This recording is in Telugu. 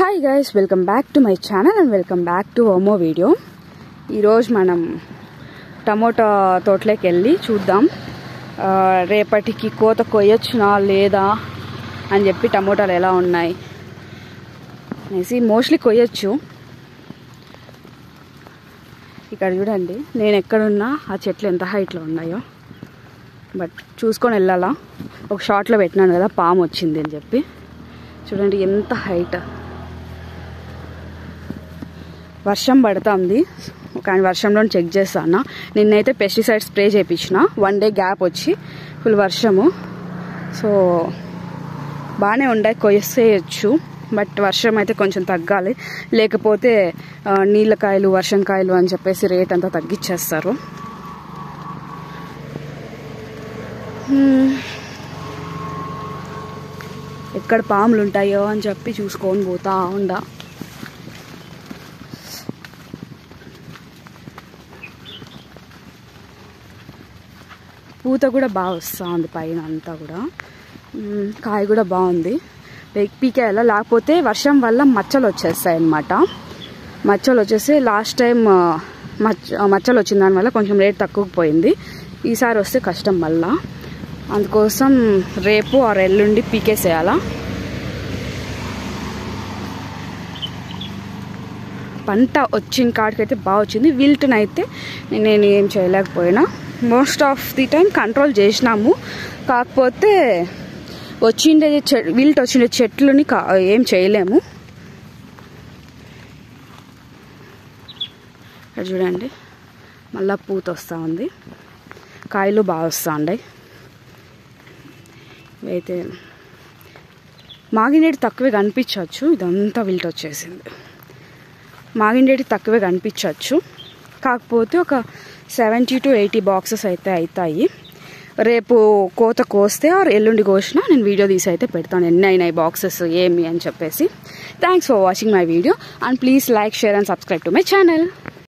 Hi guys, welcome back to my channel and welcome back to ఓమో వీడియో. ఈరోజు మనం టమోటా తోటలోకి వెళ్ళి చూద్దాం రేపటికి కోత కొయ్యొచ్చునా లేదా అని చెప్పి టమోటాలు ఎలా ఉన్నాయి అనేసి. మోస్ట్లీ కొయ్యొచ్చు. ఇక్కడ చూడండి, నేను ఎక్కడున్నా ఆ చెట్లు ఎంత హైట్లో ఉన్నాయో బట్ చూసుకొని వెళ్ళాలా. ఒక షార్ట్లో పెట్టినాను కదా పాము వచ్చింది అని చెప్పి. చూడండి ఎంత హైట్. వర్షం పడుతుంది కానీ వర్షంలో చెక్ చేస్తాను. నిన్నైతే పెస్టిసైడ్ స్ప్రే చేయించిన, 1 డే గ్యాప్ వచ్చి ఫుల్ వర్షము. సో బాగానే ఉండే, కొయ్యేయచ్చు. బట్ వర్షం అయితే కొంచెం తగ్గాలి, లేకపోతే నీళ్ళకాయలు వర్షంకాయలు అని చెప్పేసి రేట్ అంతా తగ్గించేస్తారు. ఎక్కడ పాములు ఉంటాయో అని చెప్పి చూసుకొని పోతా ఉండా. పూత కూడా బాగా వస్తుంది పైన అంతా కూడా. కాయ కూడా బాగుంది. పీకేయాల, లేకపోతే వర్షం వల్ల మచ్చలు వచ్చేస్తాయి అన్నమాట. మచ్చలు వచ్చేసి లాస్ట్ టైం మచ్చలు వచ్చిన దానివల్ల కొంచెం రేట్ తక్కువ పోయింది. ఈసారి వస్తే కష్టం మళ్ళా. అందుకోసం రేపు ఆర్ ఎల్లుండి పీకేసేయాలా. పంట వచ్చిన కాడికైతే బాగా వచ్చింది. విల్ట్ని అయితే నేను ఏం చేయలేకపోయినా. Most of the time control చేసినాము, కాకపోతే వచ్చిండే విల్ట్ వచ్చిండే చెట్లని ఏం చేయలేము. ఇక్కడ చూడండి, మళ్ళా పూత వస్తూ ఉంది, కాయలు బాగా వస్తూ ఉన్నాయి. అయితే మాగిండేటి తక్కువే కనిపించవచ్చు. ఇదంతా విల్ట్ వచ్చేసింది. మాగిండేటి తక్కువే కనిపించవచ్చు, కాకపోతే ఒక 70 to 80 బాక్సెస్ అయితే అవుతాయి. రేపు కోత కోస్తే ఆర్ ఎల్లుండి కోసినా నేను వీడియో తీసి అయితే పెడతాను ఎన్ని అయినాయి బాక్సెస్ ఏమి అని చెప్పేసి. Thanks for watching my video and please like, share and subscribe to my channel.